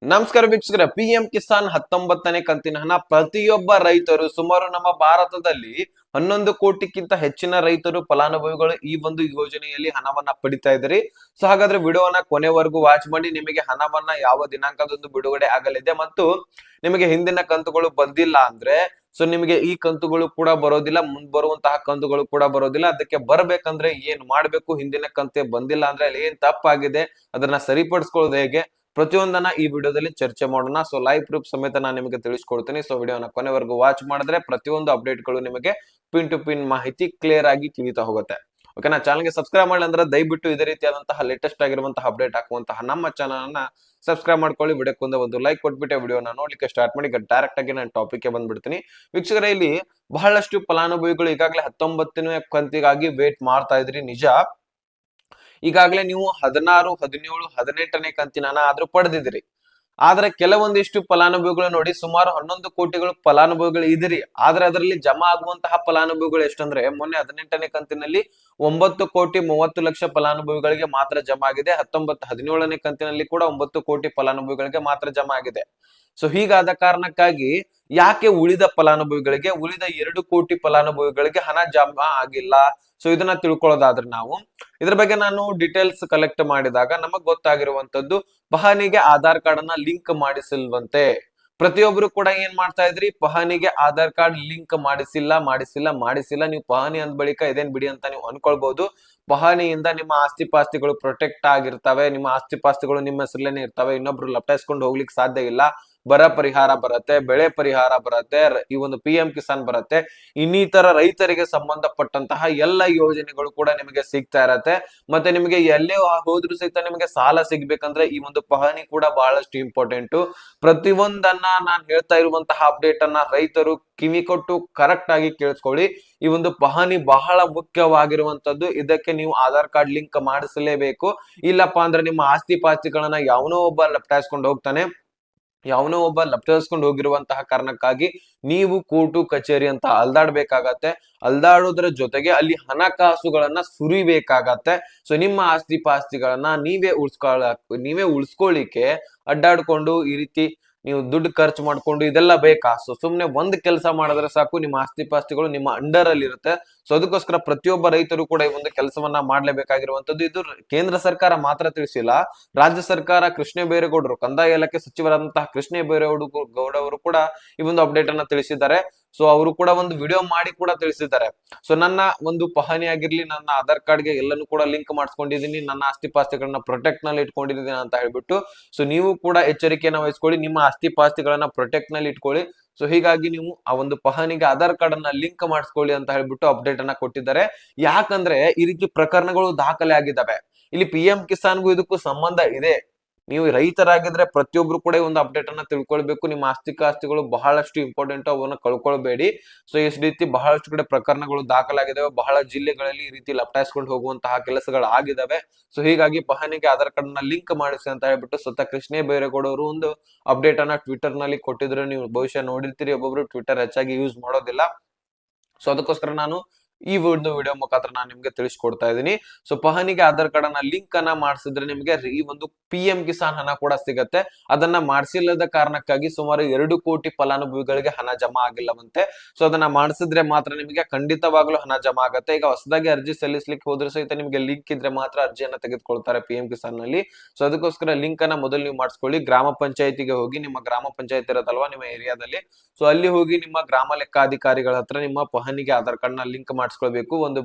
ನಮಸ್ಕಾರ ವೀಕ್ಷಕರೇ, ಪಿಎಂ ಕಿಸಾನ್ 19ನೇ ಕಂತಿನ ಹಣ ಪ್ರತಿಯೊಬ್ಬ ರೈತರು, ಸುಮಾರು ನಮ್ಮ ಭಾರತದಲ್ಲಿ 11 ಕೋಟಿಗಿಂತ ಹೆಚ್ಚಿನ ರೈತರು ಫಲಾನುಭವಿಗಳು ಈ ಒಂದು ಯೋಜನೆಯಲ್ಲಿ ಹಣವನ್ನ ಪಡಿತಾ ಇದ್ದಾರೆ. ಸೊ ಹಾಗಾದ್ರೆ ವಿಡಿಯೋವನ್ನ ಕೊನೆವರೆಗೂ ವಾಚ್ ಮಾಡಿ. ನಿಮಗೆ ಹಣವನ್ನ ಯಾವ ದಿನಾಂಕದಂದು ಬಿಡುಗಡೆ ಆಗಲಿದೆ ಮತ್ತು ನಿಮಗೆ ಹಿಂದಿನ ಕಂತುಗಳು ಬಂದಿಲ್ಲ ಅಂದ್ರೆ ಸೊ ನಿಮಗೆ ಈ ಕಂತುಗಳು ಕೂಡ ಬರೋದಿಲ್ಲ, ಮುಂದ್ ಬರುವಂತಹ ಕಂತುಗಳು ಕೂಡ ಬರೋದಿಲ್ಲ. ಅದಕ್ಕೆ ಬರ್ಬೇಕಂದ್ರೆ ಏನ್ ಮಾಡ್ಬೇಕು, ಹಿಂದಿನ ಕಂತೆ ಬಂದಿಲ್ಲ ಅಂದ್ರೆ ಅಲ್ಲಿ ಏನ್ ತಪ್ಪಾಗಿದೆ ಅದನ್ನ ಸರಿಪಡಿಸ್ಕೊಳ್ಳೋದು ಹೇಗೆ, ಪ್ರತಿಯೊಂದನ್ನ ಈ ವಿಡಿಯೋದಲ್ಲಿ ಚರ್ಚೆ ಮಾಡೋಣ. ಸೊ ಲೈವ್ ಪ್ರೂಫ್ ಸಮೇತ ನಾನು ನಿಮಗೆ ತಿಳಿಸ್ಕೊಡ್ತೀನಿ. ಸೊ ವಿಡಿಯೋನ ಕೊನೆವರೆಗೂ ವಾಚ್ ಮಾಡಿದ್ರೆ ಪ್ರತಿಯೊಂದು ಅಪ್ಡೇಟ್ಗಳು ನಿಮಗೆ ಪಿನ್ ಟು ಪಿನ್ ಮಾಹಿತಿ ಕ್ಲಿಯರ್ ಆಗಿ ತಿಳಿತಾ ಹೋಗುತ್ತೆ. ಓಕೆನಾ? ಚಾನಲ್ಗೆ ಸಬ್ಸ್ಕ್ರೈಬ್ ಮಾಡಿ ಅಂದ್ರೆ ದಯವಿಟ್ಟು ಇದೇ ರೀತಿಯಾದಂತಹ ಲೇಟೆಸ್ಟ್ ಆಗಿರುವಂತಹ ಅಪ್ಡೇಟ್ ಹಾಕುವಂತಹ ನಮ್ಮ ಚಾನಲ್ ಅನ್ನ ಸಬ್ಸ್ಕ್ರೈಬ್ ಮಾಡ್ಕೊಳ್ಳಿ. ವಿಡಿಯೋಕ್ಕೊಂದು ಒಂದು ಲೈಕ್ ಕೊಟ್ಬಿಟ್ಟೆ ವಿಡಿಯೋನ ನೋಡ್ಲಿಕ್ಕೆ ಸ್ಟಾರ್ಟ್ ಮಾಡಿ. ಡೈರೆಕ್ಟ್ ಆಗಿ ನಾನು ಟಾಪಿಕ್ ಗೆ ಬಂದ್ಬಿಡ್ತೀನಿ. ವೀಕ್ಷಕರೇ, ಇಲ್ಲಿ ಬಹಳಷ್ಟು ಫಲಾನುಭವಿಗಳು ಈಗಾಗಲೇ 19ನೇ ಕಂತಿಗಾಗಿ ವೇಟ್ ಮಾಡ್ತಾ ಇದ್ರಿ. ನಿಜ, ಈಗಾಗಲೇ ನೀವು 16, 17, 18ನೇ ಕಂತಿನ ಆದ್ರೂ ಪಡೆದಿದ್ದೀರಿ. ಆದ್ರೆ ಕೆಲವೊಂದಿಷ್ಟು ಫಲಾನುಭವಿಗಳು ನೋಡಿ, ಸುಮಾರು 11 ಕೋಟಿಗಳು ಫಲಾನುಭವಿಗಳು ಇದಿರಿ. ಆದ್ರೆ ಅದರಲ್ಲಿ ಜಮಾ ಆಗುವಂತಹ ಫಲಾನುಭವಿಗಳು ಎಷ್ಟಂದ್ರೆ, ಮೊನ್ನೆ 18ನೇ ಕಂತಿನಲ್ಲಿ 9,30,00,000 ಫಲಾನುಭವಿಗಳಿಗೆ ಮಾತ್ರ ಜಮಾ ಆಗಿದೆ. 17ನೇ ಕಂತಿನಲ್ಲಿ ಕೂಡ 9 ಕೋಟಿ ಫಲಾನುಭವಿಗಳಿಗೆ ಮಾತ್ರ ಜಮಾ ಆಗಿದೆ. ಸೊ ಹೀಗಾದ ಕಾರಣಕ್ಕಾಗಿ ಯಾಕೆ ಉಳಿದ ಫಲಾನುಭವಿಗಳಿಗೆ, ಉಳಿದ 2 ಕೋಟಿ ಫಲಾನುಭವಿಗಳಿಗೆ ಹಣ ಜಮಾ ಆಗಿಲ್ಲ? ಸೊ ಇದನ್ನ ತಿಳ್ಕೊಳ್ಳೋದಾದ್ರೆ ನಾವು ಇದ್ರ ಬಗ್ಗೆ ನಾನು ಡೀಟೇಲ್ಸ್ ಕಲೆಕ್ಟ್ ಮಾಡಿದಾಗ ನಮಗ್ ಗೊತ್ತಾಗಿರುವಂತದ್ದು, ಪಹಣಿಗೆ ಆಧಾರ್ ಕಾರ್ಡ್ ಅನ್ನ ಲಿಂಕ್ ಮಾಡಿಸಿಲ್ವಂತೆ. ಪ್ರತಿಯೊಬ್ರು ಕೂಡ ಏನ್ ಮಾಡ್ತಾ ಇದ್ರಿ, ಪಹಣಿಗೆ ಆಧಾರ್ ಕಾರ್ಡ್ ಲಿಂಕ್ ಮಾಡಿಸಿಲ್ಲ. ನೀವು ಪಹಣಿ ಅಂದ ಬಳಿಕ ಇದೇನ್ ಬಿಡಿ ಅಂತ ನೀವು ಅನ್ಕೊಳ್ಬಹುದು. ಪಹಣಿಯಿಂದ ನಿಮ್ಮ ಆಸ್ತಿ ಪಾಸ್ತಿಗಳು ಪ್ರೊಟೆಕ್ಟ್ ಆಗಿರ್ತವೆ. ನಿಮ್ಮ ಆಸ್ತಿ ಪಾಸ್ತಿಗಳು ನಿಮ್ಮ ಹೆಸರಲ್ಲೇನೆ ಇರ್ತವೆ. ಇನ್ನೊಬ್ರು ಲಪ್ಟಾಯಿಸ್ಕೊಂಡು ಹೋಗ್ಲಿಕ್ಕೆ ಸಾಧ್ಯ ಇಲ್ಲ. ಬರ ಪರಿಹಾರ ಬರುತ್ತೆ, ಬೆಳೆ ಪರಿಹಾರ ಬರುತ್ತೆ, ಈ ಒಂದು ಪಿಎಂ ಕಿಸಾನ್ ಬರುತ್ತೆ. ಇನ್ನಿತರ ರೈತರಿಗೆ ಸಂಬಂಧಪಟ್ಟಂತಹ ಎಲ್ಲ ಯೋಜನೆಗಳು ಕೂಡ ನಿಮಗೆ ಸಿಗ್ತಾ ಇರತ್ತೆ. ಮತ್ತೆ ನಿಮಗೆ ಎಲ್ಲೇ ಹೋದ್ರು ಸಹಿತ ನಿಮಗೆ ಸಾಲ ಸಿಗ್ಬೇಕಂದ್ರೆ ಈ ಒಂದು ಪಹಣಿ ಕೂಡ ಬಹಳಷ್ಟು ಇಂಪಾರ್ಟೆಂಟ್. ಪ್ರತಿಯೊಂದನ್ನ ನಾನು ಹೇಳ್ತಾ ಇರುವಂತಹ ಅಪ್ಡೇಟ್ ಅನ್ನ ರೈತರು ಕಿವಿ ಕೊಟ್ಟು ಕರೆಕ್ಟ್ ಆಗಿ ಕೇಳಿಸ್ಕೊಳ್ಳಿ. ಈ ಒಂದು ಪಹಣಿ ಬಹಳ ಮುಖ್ಯವಾಗಿರುವಂತದ್ದು. ಇದಕ್ಕೆ ನೀವು ಆಧಾರ್ ಕಾರ್ಡ್ ಲಿಂಕ್ ಮಾಡಿಸಲೇಬೇಕು. ಇಲ್ಲಪ್ಪಾ ಅಂದ್ರೆ ನಿಮ್ಮ ಆಸ್ತಿ ಪಾಸ್ತಿಗಳನ್ನ ಯಾವನೋ ಒಬ್ಬ ಲಪ್ಟಾಯಿಸ್ಕೊಂಡು ಹೋಗ್ತಾನೆ. ಯಾವನೋ ಒಬ್ಬ ಲಪ್ಟಾಯಿಸ್ಕೊಂಡು ಹೋಗಿರುವಂತಹ ಕಾರಣಕ್ಕಾಗಿ ನೀವು ಕೋರ್ಟು ಕಚೇರಿ ಅಂತ ಅಲ್ದಾಡ್ಬೇಕಾಗತ್ತೆ. ಅಲ್ದಾಡೋದ್ರ ಜೊತೆಗೆ ಅಲ್ಲಿ ಹಣಕಾಸುಗಳನ್ನ ಸುರಿಬೇಕಾಗತ್ತೆ. ಸೊ ನಿಮ್ಮ ಆಸ್ತಿ ಪಾಸ್ತಿಗಳನ್ನ ನೀವೇ ಉಳಿಸ್ಕೊಳ್ಳಿಕ್ಕೆ ಅಡ್ಡಾಡ್ಕೊಂಡು ಈ ರೀತಿ ನೀವು ದುಡ್ಡು ಖರ್ಚು ಮಾಡ್ಕೊಂಡು ಇದೆಲ್ಲ ಬೇಕಾ? ಸೊ ಸುಮ್ನೆ ಒಂದ್ ಕೆಲಸ ಮಾಡಿದ್ರೆ ಸಾಕು, ನಿಮ್ಮ ಆಸ್ತಿ ಪಾಸ್ತಿಗಳು ನಿಮ್ಮ ಅಂಡರ್ ಅಲ್ಲಿ ಇರುತ್ತೆ. ಸೊ ಅದಕ್ಕೋಸ್ಕರ ಪ್ರತಿಯೊಬ್ಬ ರೈತರು ಕೂಡ ಈ ಒಂದು ಕೆಲಸವನ್ನ ಮಾಡ್ಲೇಬೇಕಾಗಿರುವಂತದ್ದು. ಇದು ಕೇಂದ್ರ ಸರ್ಕಾರ ಮಾತ್ರ ತಿಳಿಸಿಲ್ಲ, ರಾಜ್ಯ ಸರ್ಕಾರ ಕೃಷ್ಣ ಬೈರೇಗೌಡರು, ಕಂದಾಯ ಇಲಾಖೆ ಸಚಿವರಾದಂತಹ ಕೃಷ್ಣ ಬೈರೇಗೌಡ ಅವರು ಕೂಡ ಈ ಒಂದು ಅಪ್ಡೇಟ್ ಅನ್ನ ತಿಳಿಸಿದ್ದಾರೆ. ಸೊ ಅವರು ಕೂಡ ಒಂದು ವಿಡಿಯೋ ಮಾಡಿ ಕೂಡ ತಿಳಿಸಿದ್ದಾರೆ. ಸೊ ನನ್ನ ಒಂದು ಪಹಣಿ ಆಗಿರ್ಲಿ, ನನ್ನ ಆಧಾರ್ ಕಾರ್ಡ್ಗೆ ಎಲ್ಲಾನು ಕೂಡ ಲಿಂಕ್ ಮಾಡಿಸ್ಕೊಂಡಿದ್ದೀನಿ, ನನ್ನ ಆಸ್ತಿ ಪಾಸ್ತಿಗಳನ್ನ ಪ್ರೊಟೆಕ್ಟ್ ನಲ್ಲಿ ಇಟ್ಕೊಂಡಿದ್ದೀನಿ ಅಂತ ಹೇಳ್ಬಿಟ್ಟು. ಸೊ ನೀವು ಕೂಡ ಎಚ್ಚರಿಕೆಯನ್ನ ವಹಿಸ್ಕೊಳ್ಳಿ, ನಿಮ್ಮ ಆಸ್ತಿ ಪಾಸ್ತಿಗಳನ್ನ ಪ್ರೊಟೆಕ್ಟ್ ನಲ್ಲಿ ಇಟ್ಕೊಳ್ಳಿ. ಸೊ ಹೀಗಾಗಿ ನೀವು ಆ ಒಂದು ಪಹಣಿಗೆ ಆಧಾರ್ ಕಾರ್ಡ್ ಅನ್ನ ಲಿಂಕ್ ಮಾಡಿಸ್ಕೊಳ್ಳಿ ಅಂತ ಹೇಳ್ಬಿಟ್ಟು ಅಪ್ಡೇಟ್ ಅನ್ನ ಕೊಟ್ಟಿದ್ದಾರೆ. ಯಾಕಂದ್ರೆ ಈ ರೀತಿ ಪ್ರಕರಣಗಳು ದಾಖಲೆ ಆಗಿದ್ದಾವೆ. ಇಲ್ಲಿ ಪಿಎಂ ಕಿಸಾನ್ಗೂ ಇದಕ್ಕೂ ಸಂಬಂಧ ಇದೆ. ನೀವು ರೈತರಾಗಿದ್ರೆ ಪ್ರತಿಯೊಬ್ರು ಕೂಡ ಒಂದು ಅಪ್ಡೇಟ್ ಅನ್ನ ತಿಳ್ಕೊಳ್ಬೇಕು. ನಿಮ್ಮ ಆಸ್ತಿಗಳು ಬಹಳಷ್ಟು ಇಂಪಾರ್ಟೆಂಟ್, ಅವನ್ನ ಕಳ್ಕೊಳ್ಬೇಡಿ. ಸೊ ಈ ರೀತಿ ಬಹಳಷ್ಟು ಕಡೆ ಪ್ರಕರಣಗಳು ದಾಖಲಾಗಿದ್ದಾವೆ. ಬಹಳ ಜಿಲ್ಲೆಗಳಲ್ಲಿ ಈ ರೀತಿ ಲಪ್ಟಾಯಿಸ್ಕೊಂಡು ಹೋಗುವಂತಹ ಕೆಲಸಗಳು ಆಗಿದ್ದಾವೆ. ಸೊ ಹೀಗಾಗಿ ಪಹಣಿಗೆ ಆಧಾರ್ ಕಾರ್ಡ್ ನ ಲಿಂಕ್ ಮಾಡಿಸಿ ಅಂತ ಹೇಳ್ಬಿಟ್ಟು ಸ್ವತಃ ಕೃಷ್ಣ ಬೈರೇಗೌಡ ಅವರು ಒಂದು ಅಪ್ಡೇಟ್ ಅನ್ನ ಟ್ವಿಟರ್ ನಲ್ಲಿ ಕೊಟ್ಟಿದ್ರು. ನೀವು ಬಹುಶಃ ನೋಡಿರ್ತೀರಿ, ಒಬ್ಬೊಬ್ರು ಟ್ವಿಟರ್ ಹೆಚ್ಚಾಗಿ ಯೂಸ್ ಮಾಡೋದಿಲ್ಲ. ಸೊ ಅದಕ್ಕೋಸ್ಕರ ನಾನು ಈ ಒಂದು ವಿಡಿಯೋ ಮುಖಾಂತರ ನಾನು ನಿಮ್ಗೆ ತಿಳಿಸ್ಕೊಡ್ತಾ ಇದ್ದೀನಿ. ಸೊ ಪಹಣಿಗೆ ಆಧಾರ್ ಕಾರ್ಡ್ ಅನ್ನ ಲಿಂಕ್ ಅನ್ನ ಮಾಡಿಸಿದ್ರೆ ನಿಮಗೆ ಈ ಒಂದು ಪಿಎಂ ಕಿಸಾನ್ ಹಣ ಕೂಡ ಸಿಗತ್ತೆ. ಅದನ್ನ ಮಾಡಿಸಿಲ್ಲದ ಕಾರಣಕ್ಕಾಗಿ ಸುಮಾರು 2 ಕೋಟಿ ಫಲಾನುಭವಿಗಳಿಗೆ ಹಣ ಜಮಾ ಆಗಿಲ್ಲವಂತೆ. ಸೊ ಅದನ್ನ ಮಾಡಿಸಿದ್ರೆ ಮಾತ್ರ ನಿಮಗೆ ಖಂಡಿತವಾಗ್ಲೂ ಹಣ ಜಮಾ ಆಗತ್ತೆ. ಈಗ ಹೊಸದಾಗಿ ಅರ್ಜಿ ಸಲ್ಲಿಸ್ಲಿಕ್ಕೆ ಹೋದ್ರೆ ಸಹಿತ ನಿಮಗೆ ಲಿಂಕ್ ಇದ್ರೆ ಮಾತ್ರ ಅರ್ಜಿಯನ್ನ ತೆಗೆದುಕೊಳ್ತಾರೆ ಪಿಎಂ ಕಿಸಾನ್ ನಲ್ಲಿ. ಸೊ ಅದಕ್ಕೋಸ್ಕರ ಲಿಂಕ್ ಅನ್ನ ಮೊದಲು ನೀವು ಮಾಡಿಸ್ಕೊಳ್ಳಿ. ಗ್ರಾಮ ಪಂಚಾಯತಿಗೆ ಹೋಗಿ, ನಿಮ್ಮ ಗ್ರಾಮ ಪಂಚಾಯತ್ ಇರೋದಲ್ವಾ ನಿಮ್ಮ ಏರಿಯಾದಲ್ಲಿ, ಸೊ ಅಲ್ಲಿ ಹೋಗಿ ನಿಮ್ಮ ಗ್ರಾಮ ಲೆಕ್ಕಾಧಿಕಾರಿಗಳ ಹತ್ರ ನಿಮ್ಮ ಪಹಣಿಗೆ ಆಧಾರ್ ಕಾರ್ಡ್ ನ ಲಿಂಕ್ ಮಾಡಿಸ್ಕೊಳ್ಬೇಕು. ಒಂದು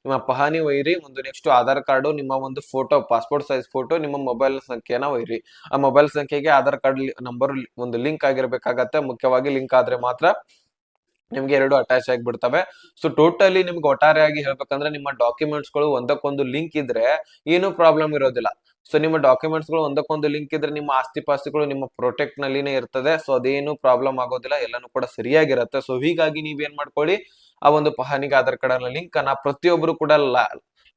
ನಿಮ್ಮ ಪಹಣಿ ಒಯ್ಯಿರಿ, ಒಂದು ನೆಕ್ಸ್ಟ್ ಆಧಾರ್ ಕಾರ್ಡ್, ನಿಮ್ಮ ಒಂದು ಫೋಟೋ, ಪಾಸ್ಪೋರ್ಟ್ ಸೈಜ್ ಫೋಟೋ, ನಿಮ್ಮ ಮೊಬೈಲ್ ಸಂಖ್ಯೆನ ಒಯ್ಯಿರಿ. ಆ ಮೊಬೈಲ್ ಸಂಖ್ಯೆಗೆ ಆಧಾರ್ ಕಾರ್ಡ್ ನಂಬರ್ ಒಂದು ಲಿಂಕ್ ಆಗಿರ್ಬೇಕಾಗತ್ತೆ. ಮುಖ್ಯವಾಗಿ ಲಿಂಕ್ ಆದ್ರೆ ಮಾತ್ರ ನಿಮ್ಗೆ 2 ಅಟ್ಯಾಚ್ ಆಗಿಬಿಡ್ತವೆ. ಸೊ ಟೋಟಲಿ ನಿಮ್ಗೆ ಒಟ್ಟಾರೆಯಾಗಿ ಹೇಳ್ಬೇಕಂದ್ರೆ ನಿಮ್ಮ ಡಾಕ್ಯುಮೆಂಟ್ಸ್ ಗಳು ಒಂದಕ್ಕೊಂದು ಲಿಂಕ್ ಇದ್ರೆ ಏನು ಪ್ರಾಬ್ಲಮ್ ಇರೋದಿಲ್ಲ. ಸೊ ನಿಮ್ಮ ಡಾಕ್ಯುಮೆಂಟ್ಸ್ ಗಳು ಒಂದಕ್ಕೊಂದು ಲಿಂಕ್ ಇದ್ರೆ ನಿಮ್ಮ ಆಸ್ತಿ ಪಾಸ್ತಿಗಳು ನಿಮ್ಮ ಪ್ರೊಟೆಕ್ಟ್ ನಲ್ಲಿನೇ ಇರ್ತದೆ. ಸೊ ಅದೇನು ಪ್ರಾಬ್ಲಮ್ ಆಗೋದಿಲ್ಲ, ಎಲ್ಲಾನು ಕೂಡ ಸರಿಯಾಗಿರುತ್ತೆ. ಸೊ ಹೀಗಾಗಿ ನೀವೇನ್ ಮಾಡ್ಕೊಳ್ಳಿ, ಆ ಒಂದು ಪಹಣಿಗೆ ಆಧಾರ್ ಕಾರ್ಡ್ ಲಿಂಕ್ ಅನ್ನ ಪ್ರತಿಯೊಬ್ರು ಕೂಡ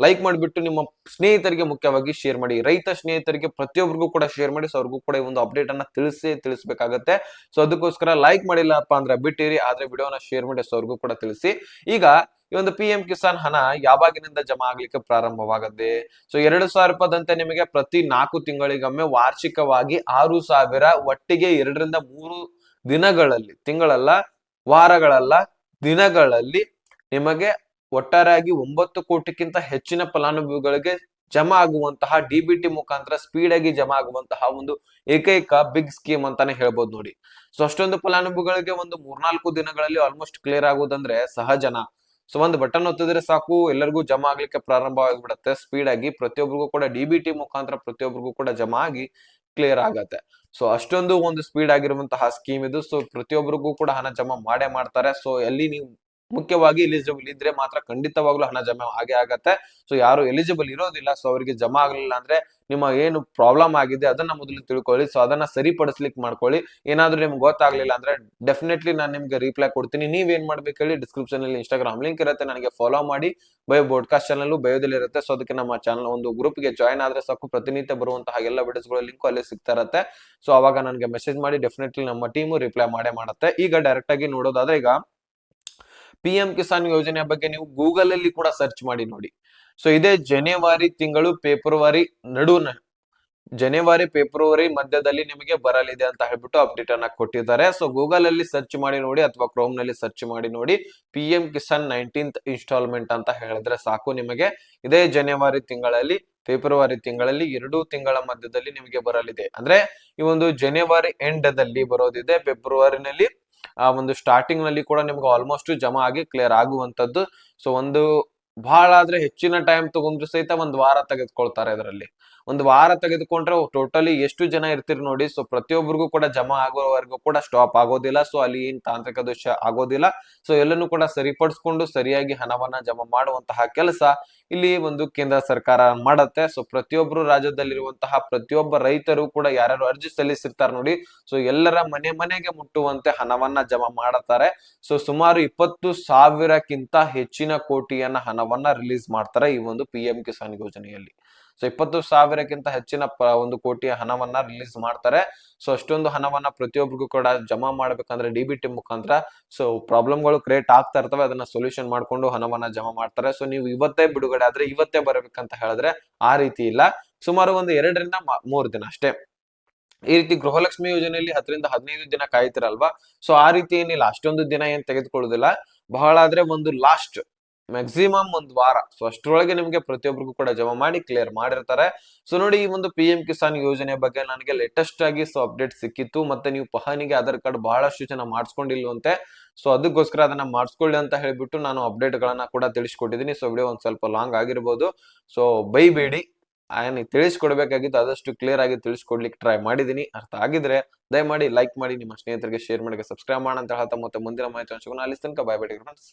ಲೈಕ್ ಮಾಡಿಬಿಟ್ಟು ನಿಮ್ಮ ಸ್ನೇಹಿತರಿಗೆ ಮುಖ್ಯವಾಗಿ ಶೇರ್ ಮಾಡಿ. ರೈತ ಸ್ನೇಹಿತರಿಗೆ ಪ್ರತಿಯೊಬ್ಬರಿಗೂ ಕೂಡ ಶೇರ್ ಮಾಡಿ. ಸೊ ಅವ್ರಿಗೂ ಕೂಡ ಈ ಒಂದು ಅಪ್ಡೇಟ್ ಅನ್ನ ತಿಳಿಸಬೇಕಾಗತ್ತೆ. ಸೊ ಅದಕ್ಕೋಸ್ಕರ ಲೈಕ್ ಮಾಡಿಲ್ಲಪ್ಪ ಅಂದ್ರೆ ಬಿಟ್ಟಿರಿ, ಆದ್ರೆ ವಿಡಿಯೋನ ಶೇರ್ ಮಾಡಿ. ಸೊ ಅವ್ರಿಗೂ ಕೂಡ ತಿಳಿಸಿ. ಈಗ ಈ ಒಂದು ಪಿ ಎಂ ಕಿಸಾನ್ ಹಣ ಯಾವಾಗಿನಿಂದ ಜಮಾ ಆಗ್ಲಿಕ್ಕೆ ಪ್ರಾರಂಭವಾಗತ್ತೆ? ಸೊ 2,000 ರೂಪಾಯಿದಂತೆ ನಿಮಗೆ ಪ್ರತಿ 4 ತಿಂಗಳಿಗೊಮ್ಮೆ ವಾರ್ಷಿಕವಾಗಿ 6,000 ಒಟ್ಟಿಗೆ 2 ರಿಂದ 3 ದಿನಗಳಲ್ಲಿ, ತಿಂಗಳಲ್ಲ, ವಾರಗಳಲ್ಲ, ದಿನಗಳಲ್ಲಿ ನಿಮಗೆ ಒಟ್ಟಾರೆಯಾಗಿ 9 ಕೋಟಿಗಿಂತ ಹೆಚ್ಚಿನ ಫಲಾನುಭವಿಗಳಿಗೆ ಜಮಾ ಆಗುವಂತಹ ಡಿಬಿಟಿ ಮುಖಾಂತರ ಸ್ಪೀಡ್ ಆಗಿ ಜಮಾ ಆಗುವಂತಹ ಒಂದು ಏಕೈಕ ಬಿಗ್ ಸ್ಕೀಮ್ ಅಂತಾನೆ ಹೇಳ್ಬೋದು ನೋಡಿ. ಸೊ ಅಷ್ಟೊಂದು ಫಲಾನುಭವಿಗಳಿಗೆ ಒಂದು 3-4 ದಿನಗಳಲ್ಲಿ ಆಲ್ಮೋಸ್ಟ್ ಕ್ಲಿಯರ್ ಆಗುವುದಂದ್ರೆ ಸಹಜನ. ಸೊ ಒಂದು ಬಟನ್ ಒತ್ತಿದ್ರೆ ಸಾಕು, ಎಲ್ಲರಿಗೂ ಜಮಾ ಆಗ್ಲಿಕ್ಕೆ ಪ್ರಾರಂಭ ಆಗಿಬಿಡುತ್ತೆ ಸ್ಪೀಡ್ ಆಗಿ. ಪ್ರತಿಯೊಬ್ಬರಿಗೂ ಕೂಡ ಡಿಬಿಟಿ ಮುಖಾಂತರ ಪ್ರತಿಯೊಬ್ಬರಿಗೂ ಕೂಡ ಜಮಾ ಆಗಿ ಕ್ಲಿಯರ್ ಆಗತ್ತೆ. ಸೊ ಅಷ್ಟೊಂದು ಒಂದು ಸ್ಪೀಡ್ ಆಗಿರುವಂತಹ ಸ್ಕೀಮ್ ಇದು. ಸೊ ಪ್ರತಿಯೊಬ್ಬರಿಗೂ ಕೂಡ ಹಣ ಜಮಾ ಮಾಡೇ ಮಾಡ್ತಾರೆ. ಸೊ ಎಲ್ಲಿ ನೀವು ಮುಖ್ಯವಾಗಿ ಎಲಿಜಿಬಲ್ ಇದ್ರೆ ಮಾತ್ರ ಖಂಡಿತವಾಗ್ಲೂ ಹಣ ಜಮಾ ಆಗೇ ಆಗತ್ತೆ. ಸೊ ಯಾರು ಎಲಿಜಿಬಲ್ ಇರೋದಿಲ್ಲ, ಸೊ ಅವರಿಗೆ ಜಮಾ ಆಗ್ಲಿಲ್ಲ ಅಂದ್ರೆ ನಿಮ್ಮ ಏನು ಪ್ರಾಬ್ಲಮ್ ಆಗಿದೆ ಅದನ್ನ ಮೊದಲು ತಿಳ್ಕೊಳ್ಳಿ. ಸೊ ಅದನ್ನ ಸರಿಪಡಿಸ್ಲಿಕ್ಕೆ ಮಾಡ್ಕೊಳ್ಳಿ. ಏನಾದ್ರೂ ನಿಮ್ಗೆ ಗೊತ್ತಾಗ್ಲಿಲ್ಲ ಅಂದ್ರೆ ಡೆಫಿನೆಟ್ಲಿ ನಾನು ನಿಮ್ಗೆ ರಿಪ್ಲೈ ಕೊಡ್ತೀನಿ. ನೀವೇನ್ ಮಾಡ್ಬೇಕು ಹೇಳಿ, ಡಿಸ್ಕ್ರಿಪ್ಷನ್ ಅಲ್ಲಿ ಇನ್ಸ್ಟಾಗ್ರಾಮ್ ಲಿಂಕ್ ಇರುತ್ತೆ, ನನಗೆ ಫಾಲೋ ಮಾಡಿ. ಬಯೋ ಪಾಡ್ಕಾಸ್ಟ್ ಚಾನಲ್ ಬಯೋದಲ್ಲಿ ಇರುತ್ತೆ. ಸೊ ಅದಕ್ಕೆ ನಮ್ಮ ಚಾನಲ್ ಒಂದು ಗ್ರೂಪ್ ಗೆ ಜಾಯ್ನ್ ಆದ್ರೆ ಸಾಕು, ಪ್ರತಿನಿತ್ಯ ಬರುವಂತಹ ಎಲ್ಲ ವಿಡಿಯೋಸ್ಗಳ ಲಿಂಕ್ ಅಲ್ಲಿ ಸಿಗ್ತಾ ಇರುತ್ತೆ. ಸೊ ಅವಾಗ ನನಗೆ ಮೆಸೇಜ್ ಮಾಡಿ, ಡೆಫಿನೆಟ್ಲಿ ನಮ್ಮ ಟೀಮು ರಿಪ್ಲೈ ಮಾಡೇ ಮಾಡುತ್ತೆ. ಈಗ ಡೈರೆಕ್ಟ್ ಆಗಿ ನೋಡೋದಾದ್ರೆ, ಈಗ ಪಿ ಎಂ ಕಿಸಾನ್ ಯೋಜನೆಯ ಬಗ್ಗೆ ನೀವು ಗೂಗಲ್ ಅಲ್ಲಿ ಕೂಡ ಸರ್ಚ್ ಮಾಡಿ ನೋಡಿ. ಸೊ ಇದೇ ಜನವರಿ ತಿಂಗಳು ಫೆಬ್ರವರಿ ಮಧ್ಯದಲ್ಲಿ ನಿಮಗೆ ಬರಲಿದೆ ಅಂತ ಹೇಳ್ಬಿಟ್ಟು ಅಪ್ಡೇಟ್ ಅನ್ನ ಕೊಟ್ಟಿದ್ದಾರೆ. ಸೊ ಗೂಗಲ್ ಅಲ್ಲಿ ಸರ್ಚ್ ಮಾಡಿ ನೋಡಿ, ಅಥವಾ ಕ್ರೋಮ್ ನಲ್ಲಿ ಸರ್ಚ್ ಮಾಡಿ ನೋಡಿ. P M Kisan 19th instalment ಅಂತ ಹೇಳಿದ್ರೆ ಸಾಕು, ನಿಮಗೆ ಇದೇ ಜನವರಿ ತಿಂಗಳಲ್ಲಿ ಫೆಬ್ರವರಿ ತಿಂಗಳಲ್ಲಿ 2 ತಿಂಗಳ ಮಧ್ಯದಲ್ಲಿ ನಿಮಗೆ ಬರಲಿದೆ. ಅಂದ್ರೆ ಈ ಒಂದು ಜನವರಿ ಎಂಡ್ ದಲ್ಲಿ ಬರೋದಿದೆ, ಫೆಬ್ರವರಿನಲ್ಲಿ ಆ ಒಂದು ಸ್ಟಾರ್ಟಿಂಗ್ ನಲ್ಲಿ ಕೂಡ ನಿಮ್ಗೆ ಆಲ್ಮೋಸ್ಟ್ ಜಮಾ ಆಗಿ ಕ್ಲಿಯರ್ ಆಗುವಂತದ್ದು. ಸೊ ಒಂದು ಬಹಳ ಆದ್ರೆ ಹೆಚ್ಚಿನ ಟೈಮ್ ತಗೊಂಡ್ರು ಸಹಿತ 1 ವಾರ ತೆಗೆದುಕೊಳ್ತಾರೆ. ಇದರಲ್ಲಿ 1 ವಾರ ತೆಗೆದುಕೊಂಡ್ರೆ ಟೋಟಲಿ ಎಷ್ಟು ಜನ ಇರ್ತೀರಿ ನೋಡಿ. ಸೊ ಪ್ರತಿಯೊಬ್ಬರಿಗೂ ಕೂಡ ಜಮಾ ಆಗೋವರೆಗೂ ಕೂಡ ಸ್ಟಾಪ್ ಆಗೋದಿಲ್ಲ. ಸೊ ಅಲ್ಲಿ ಏನ್ ತಾಂತ್ರಿಕ ದೋಷ ಆಗೋದಿಲ್ಲ. ಸೊ ಎಲ್ಲನೂ ಕೂಡ ಸರಿಪಡಿಸ್ಕೊಂಡು ಸರಿಯಾಗಿ ಹಣವನ್ನ ಜಮಾ ಮಾಡುವಂತಹ ಕೆಲಸ ಇಲ್ಲಿ ಒಂದು ಕೇಂದ್ರ ಸರ್ಕಾರ ಮಾಡತ್ತೆ. ಸೊ ಪ್ರತಿಯೊಬ್ಬರು ರಾಜ್ಯದಲ್ಲಿರುವಂತಹ ಪ್ರತಿಯೊಬ್ಬ ರೈತರು ಕೂಡ ಯಾರ್ಯಾರು ಅರ್ಜಿ ಸಲ್ಲಿಸಿರ್ತಾರೆ ನೋಡಿ, ಸೊ ಎಲ್ಲರ ಮನೆ ಮನೆಗೆ ಮುಟ್ಟುವಂತೆ ಹಣವನ್ನ ಜಮಾ ಮಾಡುತ್ತಾರೆ. ಸೊ ಸುಮಾರು 20,000ಕ್ಕಿಂತ ಹೆಚ್ಚಿನ ಕೋಟಿಯನ್ನ ಹಣವನ್ನ ರಿಲೀಸ್ ಮಾಡ್ತಾರೆ ಈ ಒಂದು ಪಿ ಎಂ ಕಿಸಾನ್ ಯೋಜನೆಯಲ್ಲಿ. ಸೊ 20,000ಕ್ಕಿಂತ ಹೆಚ್ಚಿನ ಒಂದು ಕೋಟಿಯ ಹಣವನ್ನ ರಿಲೀಸ್ ಮಾಡ್ತಾರೆ. ಸೊ ಅಷ್ಟೊಂದು ಹಣವನ್ನ ಪ್ರತಿಯೊಬ್ಬರಿಗೂ ಕೂಡ ಜಮಾ ಮಾಡ್ಬೇಕಂದ್ರೆ ಡಿಬಿಟಿ ಮುಖಾಂತರ ಸೊ ಪ್ರಾಬ್ಲಮ್ಗಳು ಕ್ರಿಯೇಟ್ ಆಗ್ತಾ ಇರ್ತವೆ, ಅದನ್ನ ಸೊಲ್ಯೂಷನ್ ಮಾಡ್ಕೊಂಡು ಹಣವನ್ನ ಜಮಾ ಮಾಡ್ತಾರೆ. ಸೊ ನೀವು ಇವತ್ತೇ ಬಿಡುಗಡೆ ಆದ್ರೆ ಇವತ್ತೇ ಬರಬೇಕಂತ ಹೇಳಿದ್ರೆ ಆ ರೀತಿ ಇಲ್ಲ, ಸುಮಾರು ಒಂದು 2 ರಿಂದ 3 ದಿನ ಅಷ್ಟೇ. ಈ ರೀತಿ ಗೃಹಲಕ್ಷ್ಮಿ ಯೋಜನೆಯಲ್ಲಿ 10 ರಿಂದ 15 ದಿನ ಕಾಯ್ತಿರಲ್ವಾ, ಸೊ ಆ ರೀತಿ ಏನಿಲ್ಲ, ಅಷ್ಟೊಂದು ದಿನ ಏನ್ ತೆಗೆದುಕೊಳ್ಳುದಿಲ್ಲ. ಬಹಳ ಆದ್ರೆ ಒಂದು ಲಾಸ್ಟ್ ಮ್ಯಾಕ್ಸಿಮಮ್ 1 ವಾರ. ಸೊ ಅಷ್ಟರೊಳಗೆ ನಿಮ್ಗೆ ಪ್ರತಿಯೊಬ್ಬರಿಗೂ ಕೂಡ ಜಮಾ ಮಾಡಿ ಕ್ಲಿಯರ್ ಮಾಡಿರ್ತಾರೆ. ಸೊ ನೋಡಿ, ಈ ಒಂದು ಪಿ ಎಂ ಕಿಸಾನ್ ಯೋಜನೆ ಬಗ್ಗೆ ನನಗೆ ಲೇಟೆಸ್ಟ್ ಆಗಿ ಸೊ ಅಪ್ಡೇಟ್ ಸಿಕ್ಕಿತ್ತು. ಮತ್ತೆ ನೀವು ಪಹಣಿಗೆ ಆಧಾರ್ ಕಾರ್ಡ್ ಬಹಳಷ್ಟು ಜನ ಮಾಡಿಸ್ಕೊಂಡಿಲ್ವಂತೆ. ಸೊ ಅದಕ್ಕೋಸ್ಕರ ಅದನ್ನ ಮಾಡಿಸ್ಕೊಳ್ಳಿ ಅಂತ ಹೇಳ್ಬಿಟ್ಟು ನಾನು ಅಪ್ಡೇಟ್ ಗಳನ್ನ ಕೂಡ ತಿಳಿಸ್ಕೊಟ್ಟಿದ್ದೀನಿ. ಸೊ ವಿಡಿಯೋ ಒಂದ್ ಸ್ವಲ್ಪ ಲಾಂಗ್ ಆಗಿರ್ಬೋದು, ಸೊ ಬೈಬೇಡಿ. ತಿಳಿಸ್ಕೊಡ್ಬೇಕಾಗಿತ್ತು ಆದಷ್ಟು ಕ್ಲಿಯರ್ ಆಗಿ ತಿಳಿಸ್ಕೊಡ್ಲಿಕ್ಕೆ ಟ್ರೈ ಮಾಡಿದೀನಿ. ಅರ್ಥ ಆಗಿದ್ರೆ ದಯಮಾಡಿ ಲೈಕ್ ಮಾಡಿ, ನಿಮ್ಮ ಸ್ನೇಹಿತರಿಗೆ ಶೇರ್ ಮಾಡಿ, ಸಬ್ಸ್ಕ್ರೈಬ್ ಮಾಡಿ ಅಂತ ಹೇಳ್ತಾ ಮತ್ತೆ ಮುಂದಿನ ಮಾಹಿತಿ ಅಲ್ಲಿ ತನಕ ಬೈ ಬೈ ಫ್ರೆಂಡ್ಸ್.